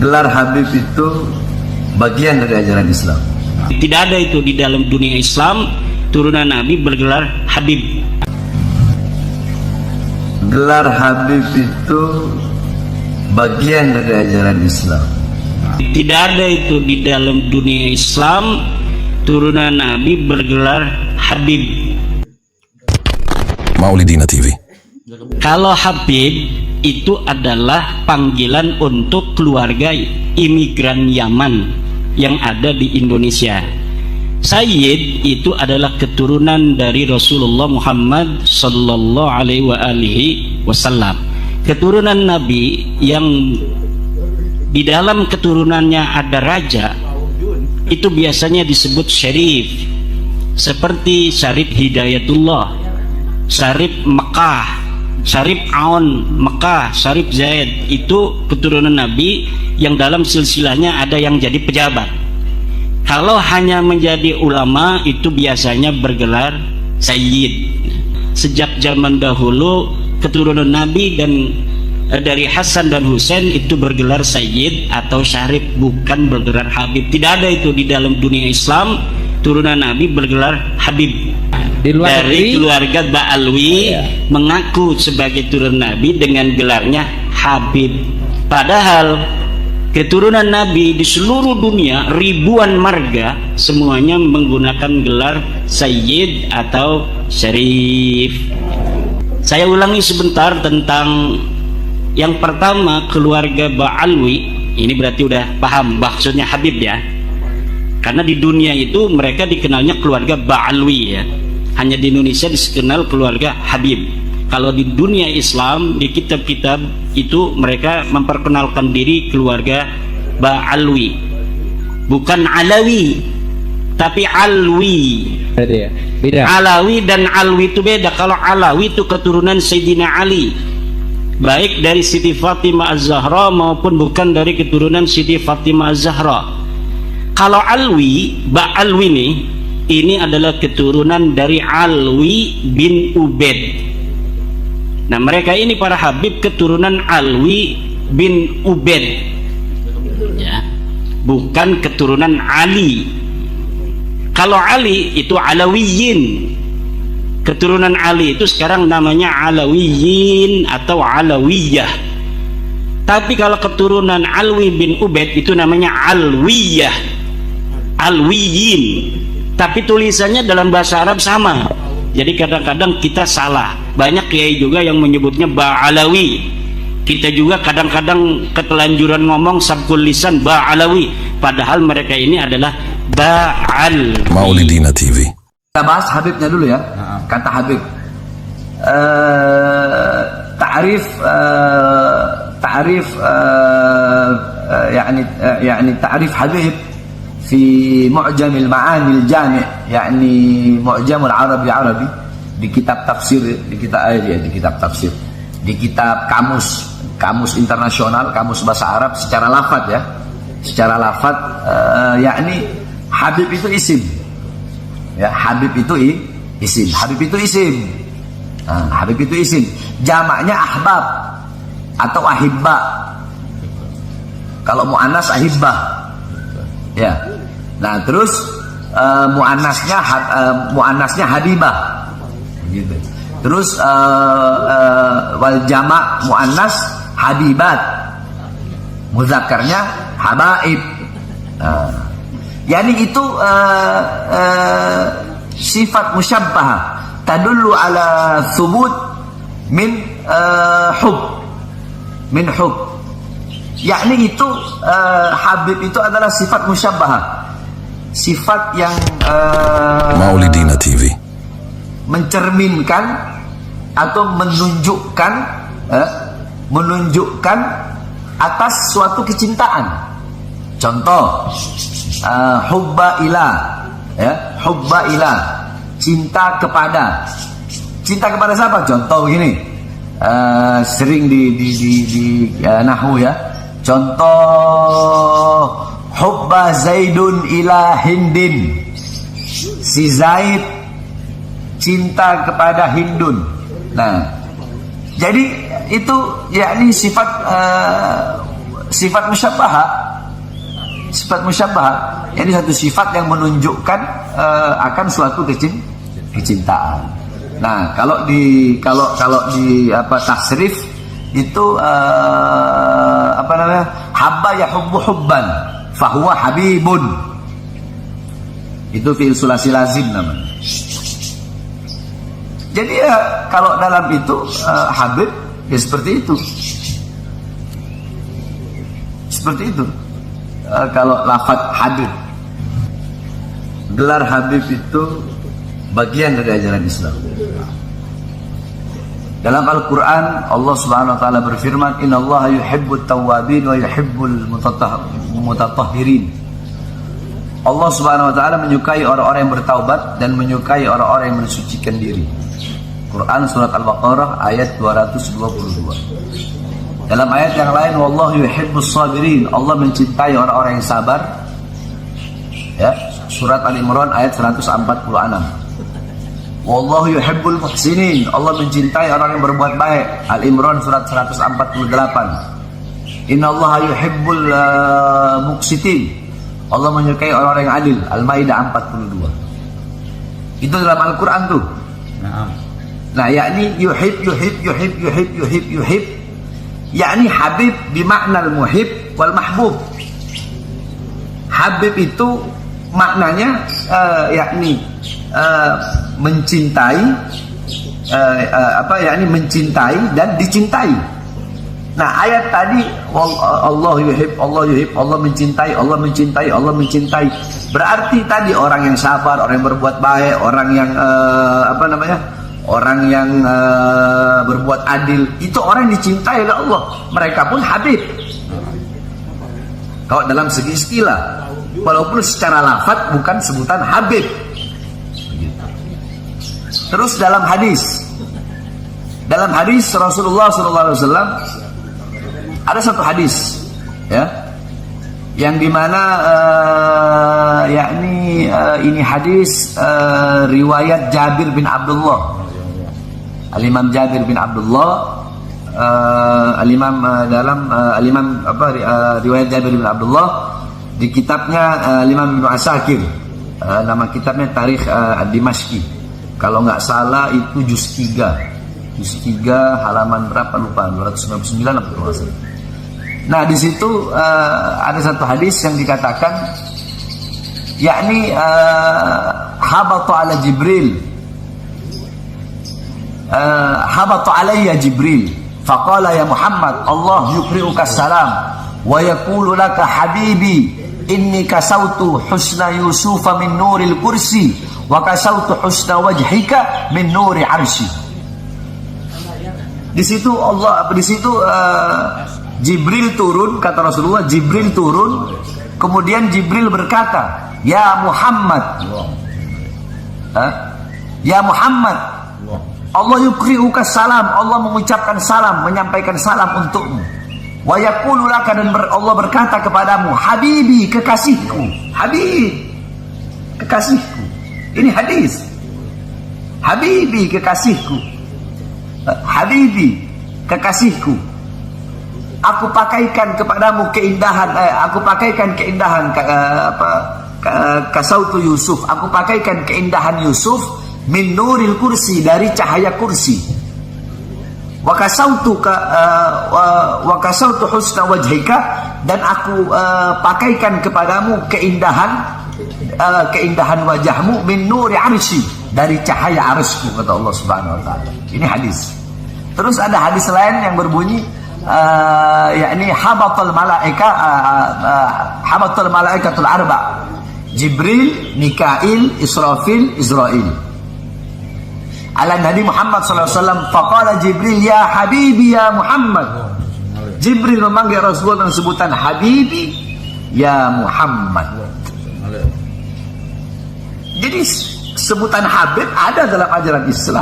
Gelar Habib itu bagian dari ajaran Islam. Tidak ada itu di dalam dunia Islam turunan Nabi bergelar Habib. Gelar Habib itu bagian dari ajaran Islam. Tidak ada itu di dalam dunia Islam turunan Nabi bergelar Habib. Maulidina TV. Kalau Habib itu adalah panggilan untuk keluarga imigran Yaman yang ada di Indonesia. Sayyid itu adalah keturunan dari Rasulullah Muhammad sallallahu alaihi wasallam. Keturunan Nabi yang di dalam keturunannya ada raja, itu biasanya disebut syarif, seperti Syarif Hidayatullah, Syarif Mekah, Syarif Aun Mekah, Syarif Zaid. Itu keturunan Nabi yang dalam silsilahnya ada yang jadi pejabat. Kalau hanya menjadi ulama itu biasanya bergelar Sayyid. Sejak zaman dahulu keturunan Nabi dan dari Hasan dan Husain itu bergelar Sayyid atau Syarif, bukan bergelar Habib. Tidak ada itu di dalam dunia Islam turunan Nabi bergelar Habib. Dari keluarga Ba'alwi mengaku sebagai turunan Nabi dengan gelarnya Habib. Padahal keturunan Nabi di seluruh dunia ribuan marga semuanya menggunakan gelar Sayyid atau Syarif. Saya ulangi sebentar tentang yang pertama, keluarga Ba'alwi. Ini berarti udah paham maksudnya Habib ya, karena di dunia itu mereka dikenalnya keluarga Ba'alwi ya. Hanya di Indonesia dikenal keluarga Habib. Kalau di dunia Islam, di kitab-kitab itu mereka memperkenalkan diri keluarga Ba'alwi, bukan Alawi, tapi Alwi. Beda. Alawi dan Alwi itu beda. Kalau Alawi itu keturunan Sayyidina Ali, baik dari Siti Fatimah Az-Zahra maupun bukan dari keturunan Siti Fatimah Az-Zahra. Kalau Alwi, Ba'alwi ini adalah keturunan dari Alwi bin Ubaid. Nah, mereka ini para Habib keturunan Alwi bin Ubaid ya, bukan keturunan Ali. Kalau Ali itu Alawiyin, keturunan Ali itu sekarang namanya Alawiyin atau Alawiyah. Tapi kalau keturunan Alwi bin Ubaid itu namanya Alwiyah, Alwiyin. Tapi tulisannya dalam bahasa Arab sama. Jadi kadang-kadang kita salah. Banyak kiai juga yang menyebutnya Ba'alawi. Kita juga kadang-kadang ketelanjuran ngomong sabkul lisan Ba'alawi, padahal mereka ini adalah Ba'al. Maulidina TV. Kita bahas Habibnya dulu ya. Kata Habib. Ta'rif Habib في معجم المعاني الجامع يعني معجم العربي di kitab tafsir, di kitab tafsir, di kitab kamus internasional, kamus bahasa Arab secara lafaz ya, secara lafaz yakni Habib itu isim ya, Habib itu isim, Habib itu isim, Habib itu isim, jamaknya ahbab atau ahibba, kalau muannas ahibbah ya. Nah, terus muannasnya habibah gitu. Terus wal jama' muannas habibat, mudzakarnya habaib. Yani itu sifat musyabbahah tadullu ala thubut min hub. Yakni itu Habib itu adalah sifat musyabbahah, sifat yang Maulidina TV mencerminkan atau menunjukkan atas suatu kecintaan. Contoh hubba ilah ya, hubba ilah, cinta kepada siapa? Contoh begini, sering di nahwu ya. Contoh hubba Zaidun ila Hindin, si Zaid cinta kepada Hindun. Nah, jadi itu yakni sifat sifat musyabbahah. Sifat musyabbahah, ini satu sifat yang menunjukkan akan suatu kecintaan. Nah, kalau di tasrif itu habba yahubbu hubban fahuwa habibun. Itu fi'il sulasi lazim namanya. Jadi kalau dalam itu habib ya seperti itu. Seperti itu. Kalau lafaz habib, gelar habib itu bagian dari ajaran Islam. Dalam Al-Quran Allah Subhanahu Wa Taala berfirman, Innallaha yuhibbut tawwabin wa yuhibbul mutatahhirin. Allah Subhanahu Wa Taala menyukai orang-orang yang bertaubat dan menyukai orang-orang yang mensucikan diri. Quran surat Al-Baqarah ayat 222. Dalam ayat yang lain, wallahu yuhibbus sabirin, Allah mencintai orang-orang yang sabar. Ya, surat Al-Imran ayat 146. Wallahu yuhibbul muhsinin, Allah mencintai orang yang berbuat baik. Al-Imran surat 148. Innallaha yuhibbul muqsitin, Allah menyukai orang-orang yang adil. Al-Maidah 42. Itu dalam Al-Quran tuh. Nah, yakni yuhib, yakni habib bimakna al-muhib wal mahbub. Habib itu maknanya yakni mencintai, yakni mencintai dan dicintai. Nah, ayat tadi Allah yuhib, Allah mencintai, Allah mencintai, Allah mencintai. Berarti tadi orang yang sabar, orang yang berbuat baik, orang yang orang yang berbuat adil, itu orang yang dicintai oleh Allah. Mereka pun habib. Kalau dalam segi istilah, walaupun secara lafaz bukan sebutan habib. Terus dalam hadis Rasulullah SAW ada satu hadis, ya, yang dimana yakni ini hadis riwayat Jabir bin Abdullah. Al-Imam Jabir bin Abdullah, riwayat Jabir bin Abdullah di kitabnya Al-Imam Ibnu Asakir, nama kitabnya Tarikh Dimashqi. Kalau nggak salah itu juz 3 halaman berapa lupa, 299 atau berapa. Nah, di situ ada satu hadis yang dikatakan, yakni habata ala Jibril, habata alayya Jibril faqala ya Muhammad Allah yukri'uka salam wa yaqulu laka habibi inni kasautu husna Yusufa min nuril kursi wa kasautu husna wajhika min nuri arsy. Di situ Jibril turun, kata Rasulullah, Jibril turun, kemudian Jibril berkata, ya Muhammad, ya Muhammad, Allah yukri'uka salam, Allah mengucapkan salam, menyampaikan salam untukmu. Wa yaqulu laka, dan Allah berkata kepadamu, habibi, kekasihku. Habib, kekasihku. Ini hadis. Habibi, kekasihku. Habibi, kekasihku. Aku pakaikan kepadamu keindahan, kasautu Yusuf, aku pakaikan keindahan Yusuf min nuril kursi, dari cahaya kursi. Wa kasautu husna wajhika, dan aku pakaikan kepadamu keindahan wajahmu min nuri arsy, dari cahaya arsy, kata Allah Subhanahu wa taala. Ini hadis. Terus ada hadis lain yang berbunyi yakni habatul malaikatul arba, Jibril, Mikail, Israfil, Israil. Ala Nabi Muhammad SAW, faqala Jibril ya habibi ya Muhammad. Jibril memanggil Rasulullah dengan sebutan habibi ya Muhammad. Jadi sebutan habib ada dalam ajaran Islam.